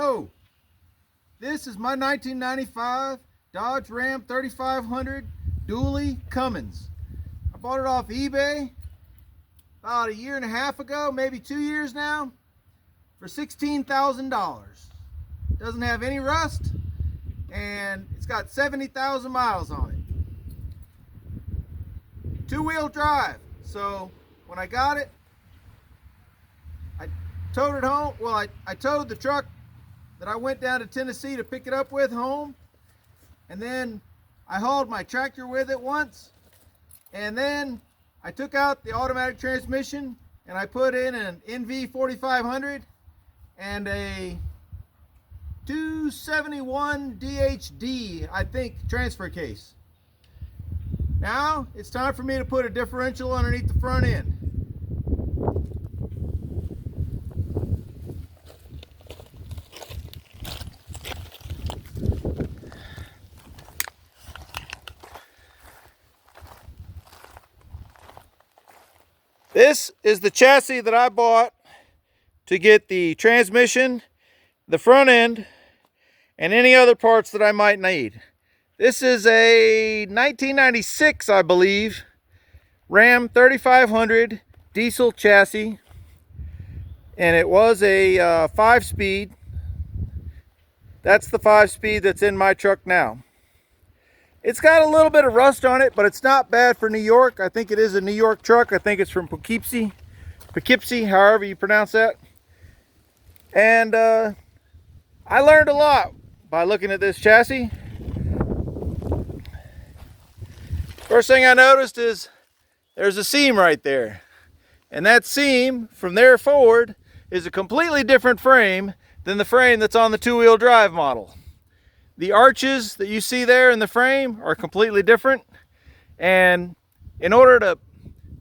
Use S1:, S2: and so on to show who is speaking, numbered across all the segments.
S1: Hello, this is my 1995 Dodge Ram 3500 dually Cummins. I bought it off eBay about a year and a half ago, maybe 2 years now, for $16,000. Doesn't have any rust, and it's got 70,000 miles on it. Two-wheel drive, so when I got it, I towed it home. Well, I towed the truck that I went down to Tennessee to pick it up with home, and then I hauled my tractor with it once, and then I took out the automatic transmission and I put in an NV 4500 and a 271 DHD, I think, transfer case. Now it's time for me to put a differential underneath the front end. This is the chassis that I bought to get the transmission, the front end, and any other parts that I might need. This is a 1996, I believe, Ram 3500 diesel chassis, and it was a 5-speed. That's the 5-speed that's in my truck now. It's got a little bit of rust on it, but it's not bad for New York. I think it is a New York truck. I think it's from Poughkeepsie, however you pronounce that. And I learned a lot by looking at this chassis. First thing I noticed is there's a seam right there. And that seam, from there forward, is a completely different frame than the frame that's on the two-wheel drive model. The arches that you see there in the frame are completely different, and in order to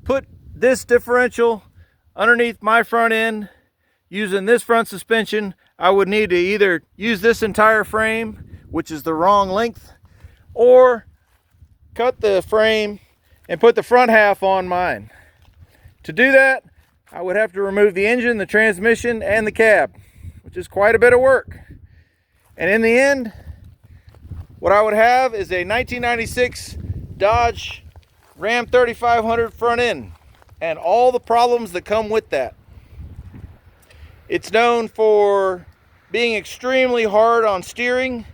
S1: put this differential underneath my front end using this front suspension, I would need to either use this entire frame, which is the wrong length, or cut the frame and put the front half on mine. To do that, I would have to remove the engine, the transmission, and the cab, which is quite a bit of work. And in the end, what I would have is a 1996 Dodge Ram 3500 front end and all the problems that come with that. It's known for being extremely hard on steering.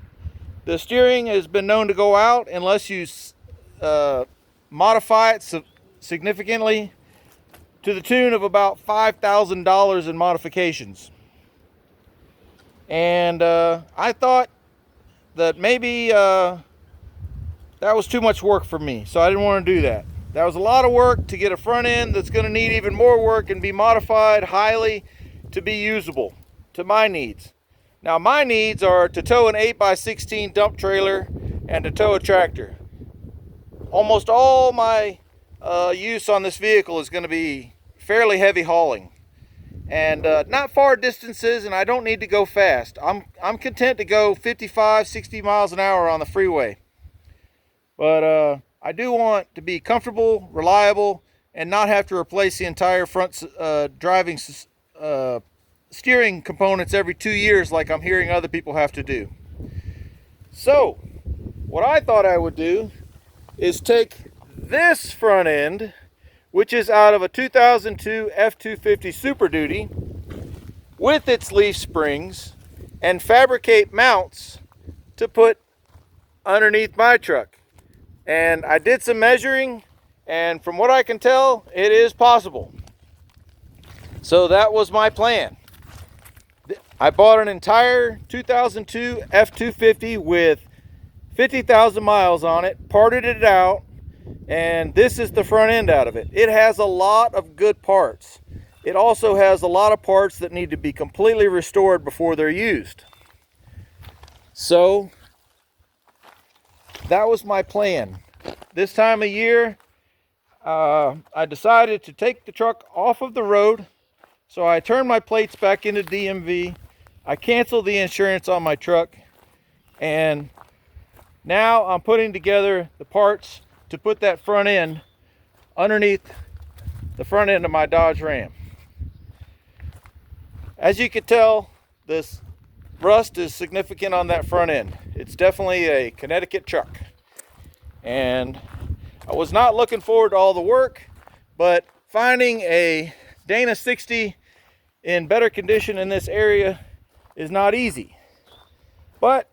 S1: The steering has been known to go out unless you modify it significantly, to the tune of about $5,000 in modifications. And I thought that maybe that was too much work for me, so I didn't want to do that. That was a lot of work to get a front end that's going to need even more work and be modified highly to be usable to my needs. Now, my needs are to tow an 8x16 dump trailer and to tow a tractor. Almost all my use on this vehicle is going to be fairly heavy hauling, and not far distances, and I don't need to go fast. I'm content to go 55, 60 miles an hour on the freeway. But I do want to be comfortable, reliable, and not have to replace the entire front driving steering components every 2 years like I'm hearing other people have to do. So, what I thought I would do is take this front end, which is out of a 2002 F-250 Super Duty, with its leaf springs, and fabricate mounts to put underneath my truck. And I did some measuring, and from what I can tell, it is possible. So that was my plan. I bought an entire 2002 F-250 with 50,000 miles on it, parted it out, and this is the front end out of it. It has a lot of good parts. It also has a lot of parts that need to be completely restored before they're used. So that was my plan. This time of year, I decided to take the truck off of the road. So I turned my plates back into DMV. I canceled the insurance on my truck, and now I'm putting together the parts to put that front end underneath the front end of my Dodge Ram. As you can tell, this rust is significant on that front end. It's definitely a Connecticut truck. And I was not looking forward to all the work, but finding a Dana 60 in better condition in this area is not easy. But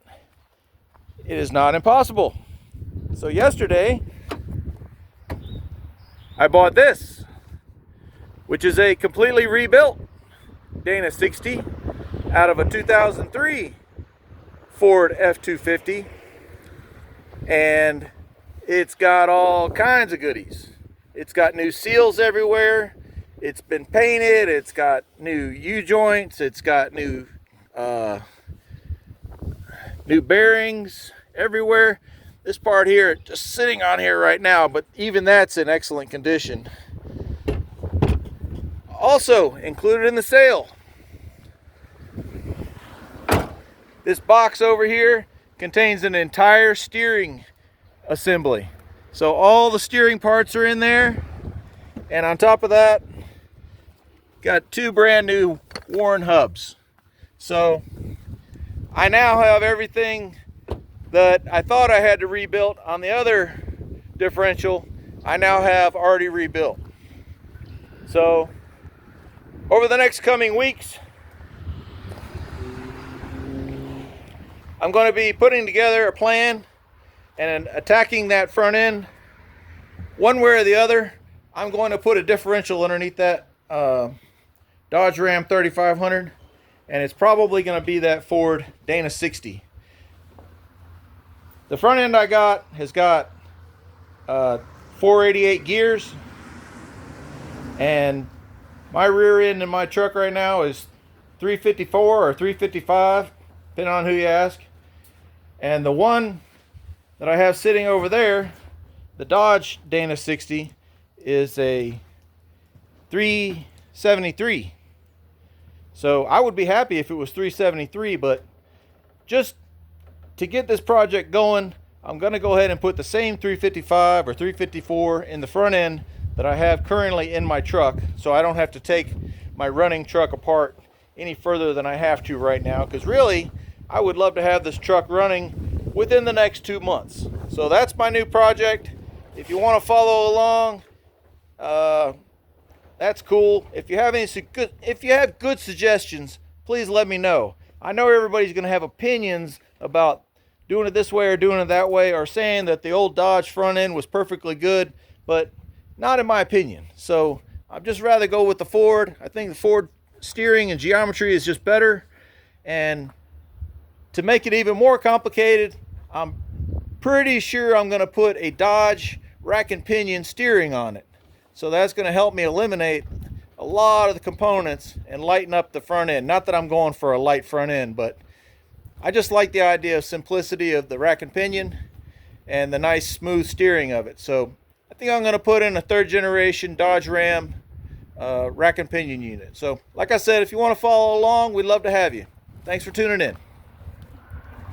S1: it is not impossible. So yesterday, I bought this, which is a completely rebuilt Dana 60 out of a 2003 Ford F-250, and it's got all kinds of goodies. It's got new seals everywhere. It's been painted. It's got new U-joints. It's got new bearings everywhere. This part here, just sitting on here right now, but even that's in excellent condition. Also included in the sale, this box over here contains an entire steering assembly. So all the steering parts are in there, and on top of that, got two brand new Warren hubs. So I now have everything that I thought I had to rebuild on the other differential. I now have already rebuilt. So over the next coming weeks, I'm going to be putting together a plan and attacking that front end one way or the other. I'm going to put a differential underneath that Dodge Ram 3500, and it's probably going to be that Ford Dana 60. The front end I got has got 488 gears, and my rear end in my truck right now is 354 or 355, depending on who you ask. And the one that I have sitting over there, the Dodge Dana 60, is a 373. So I would be happy if it was 373, but just to get this project going, I'm going to go ahead and put the same 355 or 354 in the front end that I have currently in my truck, so I don't have to take my running truck apart any further than I have to right now, because really I would love to have this truck running within the next 2 months. So that's my new project. If you want to follow along, that's cool. If you have good suggestions, please let me know. I know everybody's going to have opinions about doing it this way or doing it that way, or saying that the old Dodge front end was perfectly good, but not in my opinion. So I'd just rather go with the Ford. I think the Ford steering and geometry is just better. And to make it even more complicated, I'm pretty sure I'm going to put a Dodge rack and pinion steering on it. So that's going to help me eliminate a lot of the components and lighten up the front end. Not that I'm going for a light front end, but I just like the idea of simplicity of the rack and pinion and the nice smooth steering of it. So I think I'm going to put in a 3rd generation Dodge Ram rack and pinion unit. So like I said, if you want to follow along, we'd love to have you. Thanks for tuning in.